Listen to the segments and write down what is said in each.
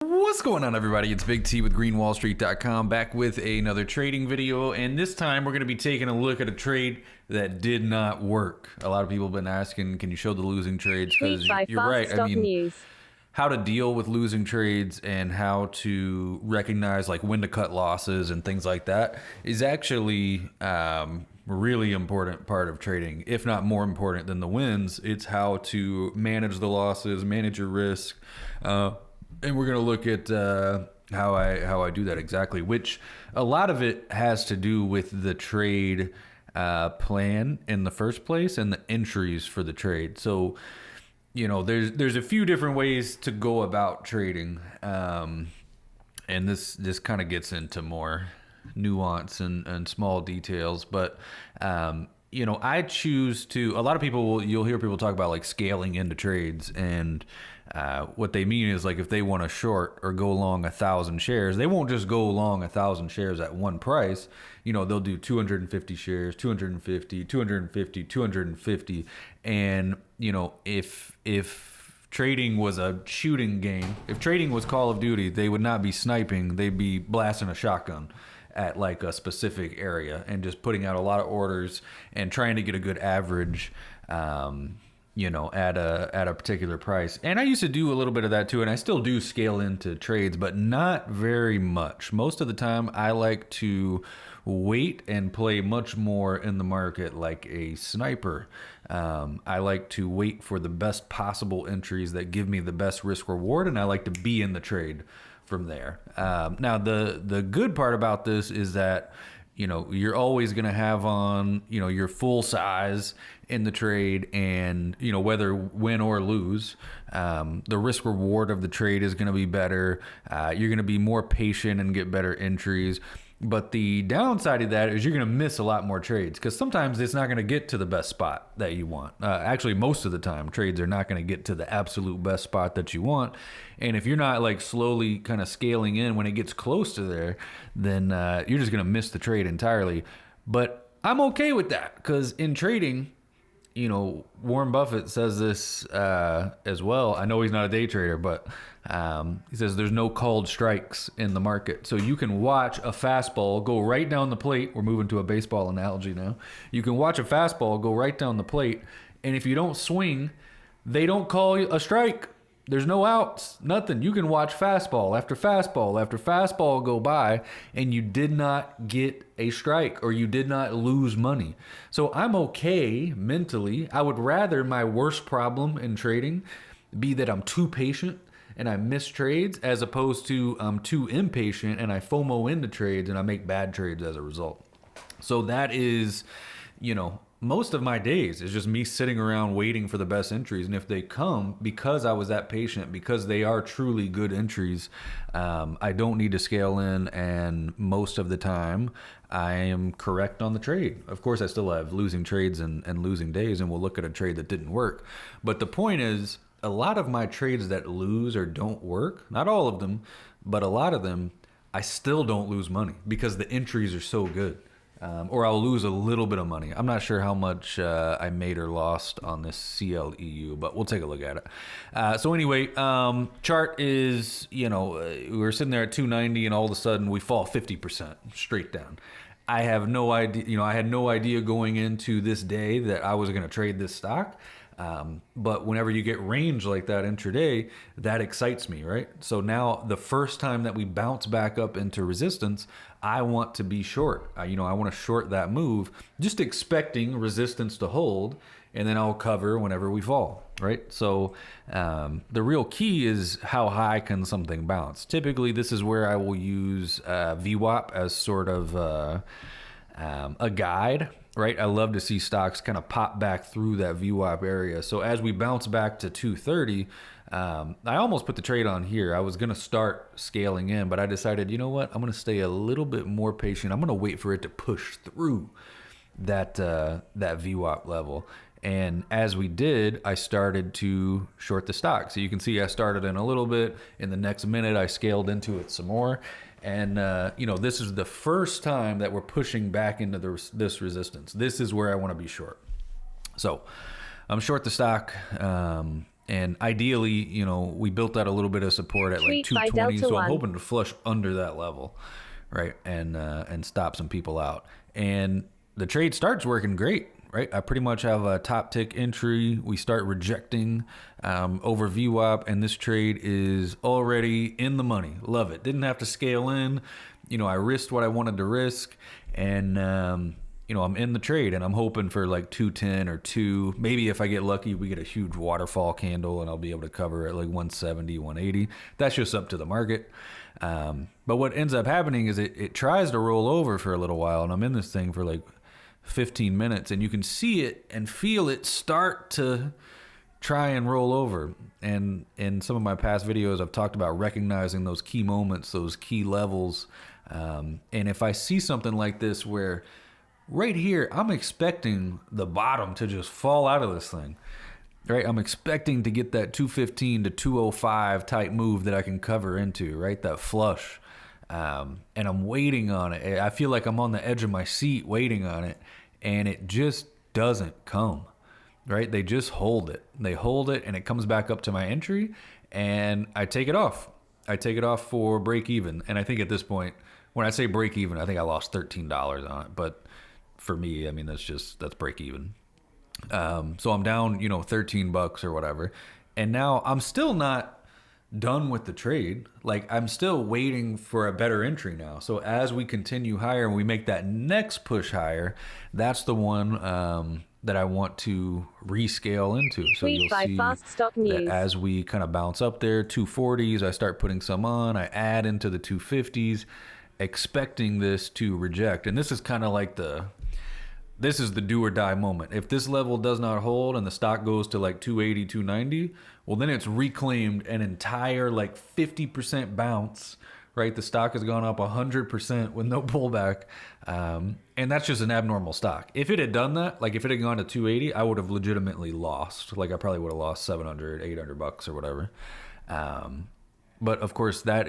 What's going on, everybody? It's Big T with GreenWallSt.com, back with another trading video, and this time we're going to be taking a look at a trade that did not work. A lot of people have been asking, can you show the losing trades? Because you're right. I mean, how to deal with losing trades and how to recognize like when to cut losses and things like that is actually really important part of trading, if not more important than the wins. It's how to manage the losses, manage your risk. And we're going to look at how I do that exactly, which a lot of it has to do with the trade plan in the first place and the entries for the trade. So, you know, there's a few different ways to go about trading, and this kind of gets into more nuance and small details, but you know, I choose to. A lot of people you'll hear people talk about like scaling into trades, and what they mean is like if they want to short or go long 1,000 shares, they won't just go long 1,000 shares at one price. You know, they'll do 250 shares, 250, 250, 250, and you know, if trading was a shooting game, if trading was Call of Duty, they would not be sniping, they'd be blasting a shotgun at like a specific area and just putting out a lot of orders and trying to get a good average, you know, at a particular price. And I used to do a little bit of that too, and I still do scale into trades, but not very much. Most of the time I like to wait and play much more in the market like a sniper. I like to wait for the best possible entries that give me the best risk reward, and I like to be in the trade from there. Now the good part about this is that, you know, you're always going to have on, you know, your full size in the trade, and, you know, whether win or lose, the risk reward of the trade is going to be better. You're going to be more patient and get better entries. But the downside of that is you're going to miss a lot more trades, because sometimes it's not going to get to the best spot that you want. Actually, most of the time, trades are not going to get to the absolute best spot that you want. And if you're not like slowly kind of scaling in when it gets close to there, then you're just going to miss the trade entirely. But I'm okay with that, because in trading, you know, Warren Buffett says this as well. I know he's not a day trader, but he says there's no called strikes in the market. So you can watch a fastball go right down the plate. We're moving to a baseball analogy now. You can watch a fastball go right down the plate, and if you don't swing, they don't call you a strike. There's no outs, nothing. You can watch fastball after fastball after fastball go by, and you did not get a strike, or you did not lose money. So I'm okay mentally. I would rather my worst problem in trading be that I'm too patient and I miss trades, as opposed to I'm too impatient and I FOMO into trades and I make bad trades as a result. So that is, you know, most of my days is just me sitting around waiting for the best entries. And if they come, because I was that patient, because they are truly good entries, I don't need to scale in. And most of the time I am correct on the trade. Of course, I still have losing trades and losing days, and we'll look at a trade that didn't work. But the point is, a lot of my trades that lose or don't work, not all of them, but a lot of them, I still don't lose money because the entries are so good. Or I'll lose a little bit of money. I'm not sure how much I made or lost on this CLEU, but we'll take a look at it. So anyway, chart is, you know, we were sitting there at 290, and all of a sudden we fall 50% straight down. I have no idea, you know, I had no idea going into this day that I was going to trade this stock. But whenever you get range like that intraday, that excites me, right? So now the first time that we bounce back up into resistance, I want to be short. You know, I want to short that move, just expecting resistance to hold, and then I'll cover whenever we fall, right? So the real key is how high can something bounce. Typically, this is where I will use VWAP as sort of a guide. Right, I love to see stocks kind of pop back through that VWAP area. So as we bounce back to 230, I almost put the trade on here. I was going to start scaling in, but I decided, you know what? I'm going to stay a little bit more patient. I'm going to wait for it to push through that VWAP level. And as we did, I started to short the stock. So you can see I started in a little bit. In the next minute, I scaled into it some more. And, you know, this is the first time that we're pushing back into this resistance. This is where I want to be short. So I'm short the stock. And ideally, you know, we built out a little bit of support at like Treat by 220, Delta so I'm 1. hoping to flush under that level, right, and stop some people out. And the trade starts working great, right? I pretty much have a top tick entry. We start rejecting over VWAP, and this trade is already in the money. Love it. Didn't have to scale in. You know, I risked what I wanted to risk, and you know, I'm in the trade, and I'm hoping for like 210 or 2. Maybe if I get lucky, we get a huge waterfall candle, and I'll be able to cover at like 170, 180. That's just up to the market. But what ends up happening is it tries to roll over for a little while, and I'm in this thing for like 15 minutes, and you can see it and feel it start to try and roll over. And in some of my past videos, I've talked about recognizing those key moments, those key levels. And if I see something like this where right here, I'm expecting the bottom to just fall out of this thing, right? I'm expecting to get that 215 to 205 type move that I can cover into, right? That flush. And I'm waiting on it. I feel like I'm on the edge of my seat waiting on it, and it just doesn't come, right? They just hold it. They hold it, and it comes back up to my entry, and I take it off. I take it off for break even. And I think at this point, when I say break even, I think I lost $13 on it. But for me, I mean, that's break even. So I'm down, you know, $13 or whatever. And now I'm still not done with the trade. Like, I'm still waiting for a better entry now. So as we continue higher and we make that next push higher, that's the one that I want to rescale into. So Tweet you'll by see Fast Stock that News. as we kind of bounce up there, 240s, I start putting some on. I add into the 250s, expecting this to reject. And this is kind of like this is the do or die moment. If this level does not hold and the stock goes to like 280, 290, well, then it's reclaimed an entire like 50% bounce, right? The stock has gone up 100% with no pullback. And that's just an abnormal stock. If it had done that, like if it had gone to 280, I would have legitimately lost. Like I probably would have lost 700, $800 or whatever. But of course that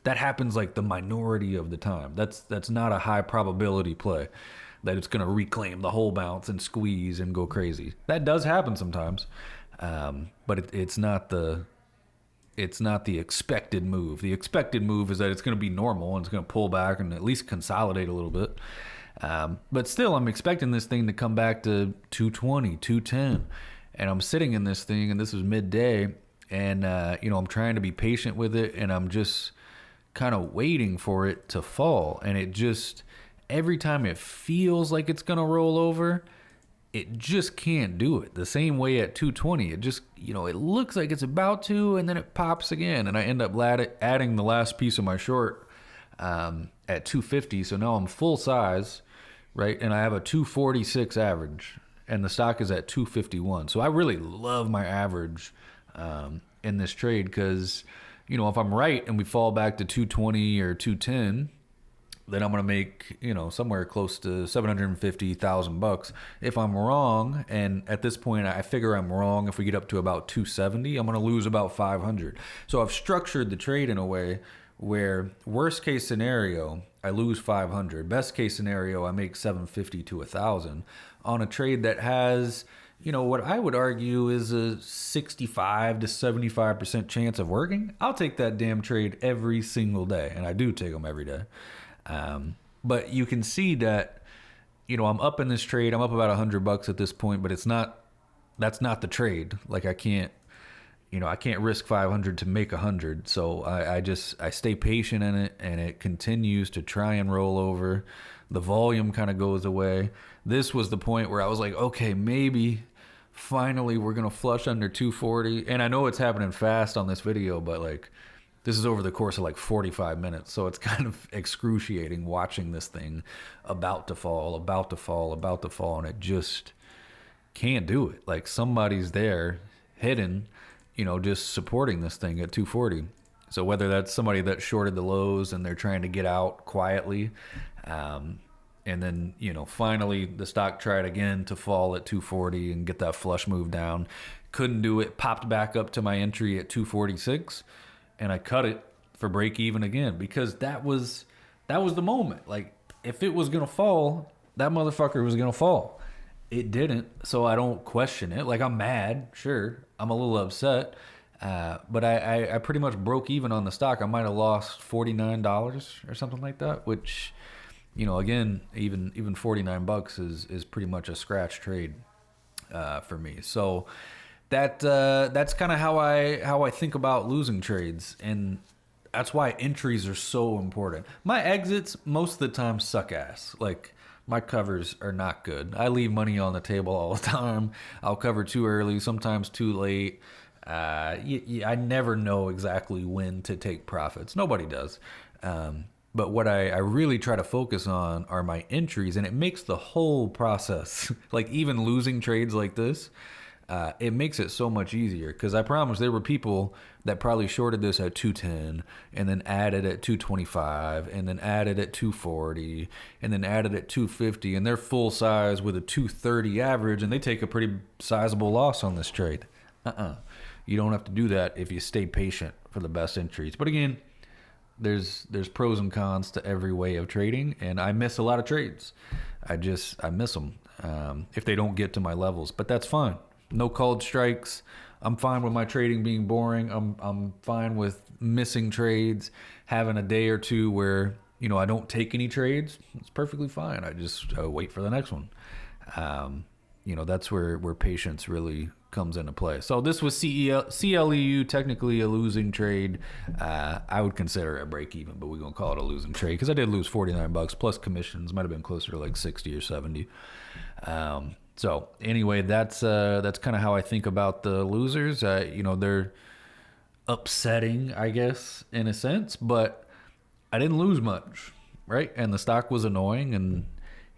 happens like the minority of the time. That's not a high probability play that it's going to reclaim the whole bounce and squeeze and go crazy. That does happen sometimes. But it's not the expected move. The expected move is that it's going to be normal and it's going to pull back and at least consolidate a little bit. But still, I'm expecting this thing to come back to 220, 210. And I'm sitting in this thing, and this is midday, and you know, I'm trying to be patient with it, and I'm just kind of waiting for it to fall. And it just, every time it feels like it's going to roll over, it just can't do it. The same way at 220, it just, you know, it looks like it's about to, and then it pops again, and I end up adding the last piece of my short at 250. So now I'm full size, right? And I have a 246 average, and the stock is at 251. So I really love my average in this trade because, you know, if I'm right and we fall back to 220 or 210, then I'm going to make, you know, somewhere close to $750,000. If I'm wrong, and at this point I figure I'm wrong, if we get up to about 270, I'm going to lose about 500. So I've structured the trade in a way where worst case scenario, I lose 500. Best case scenario, I make 750 to 1,000 on a trade that has, you know, what I would argue is a 65 to 75% chance of working. I'll take that damn trade every single day, and I do take them every day. But you can see that, you know, I'm up in this trade. I'm up about $100 at this point, but that's not the trade. Like I can't risk 500 to make 100. So I stay patient in it, and it continues to try and roll over. The volume kind of goes away. This was the point where I was like, okay, maybe finally we're going to flush under 240. And I know it's happening fast on this video, but like, this is over the course of like 45 minutes, so it's kind of excruciating watching this thing about to fall, and it just can't do it. Like somebody's there hidden, you know, just supporting this thing at 240. So whether that's somebody that shorted the lows and they're trying to get out quietly, and then, you know, finally the stock tried again to fall at 240 and get that flush move down. Couldn't do it, popped back up to my entry at 246. And I cut it for break even again because that was the moment. Like if it was gonna fall, that motherfucker was gonna fall. It didn't, so I don't question it. Like, I'm mad, sure. I'm a little upset, but I pretty much broke even on the stock. I might have lost $49 or something like that, which, again, even $49 is pretty much a scratch trade for me. So that's kind of how I think about losing trades, and that's why entries are so important. My exits most of the time suck ass. Like, my covers are not good. I leave money on the table all the time. I'll cover too early, sometimes too late. I never know exactly when to take profits. Nobody does. But what I really try to focus on are my entries, and it makes the whole process, like even losing trades like this, it makes it so much easier. Because I promise there were people that probably shorted this at 210 and then added at 225 and then added at 240 and then added at 250, and they're full size with a 230 average, and they take a pretty sizable loss on this trade. You don't have to do that if you stay patient for the best entries. But again, there's pros and cons to every way of trading, and I miss a lot of trades. I miss them if they don't get to my levels, but that's fine. No called strikes. I'm fine with my trading being boring. I'm fine with missing trades, having a day or two where I don't take any trades. It's perfectly fine. I just wait for the next one. That's where patience really comes into play. So this was CLEU, technically a losing trade. I would consider it a break even, but we're gonna call it a losing trade because I did lose $49 plus commissions. Might have been closer to like 60 or 70. So anyway, that's kind of how I think about the losers. They're upsetting, I guess, in a sense, but I didn't lose much, right? And the stock was annoying, and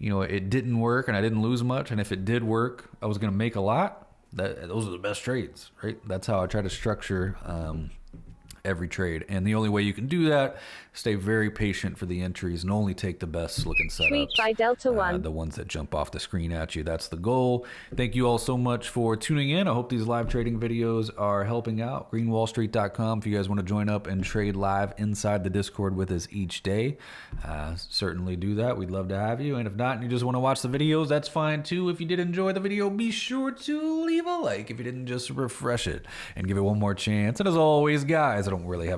it didn't work, and I didn't lose much. And if it did work, I was going to make a lot. Those are the best trades, right? That's how I try to structure every trade. And the only way you can do that, stay very patient for the entries and only take the best looking setups. Tweet by Delta One. The ones that jump off the screen at you. That's the goal. Thank you all so much for tuning in. I hope these live trading videos are helping out. GreenWallSt.com if you guys want to join up and trade live inside the Discord with us each day. Certainly do that. We'd love to have you. And if not, and you just want to watch the videos, that's fine too. If you did enjoy the video, be sure to leave a like if you didn't just refresh it and give it one more chance. And as always, guys, I don't really have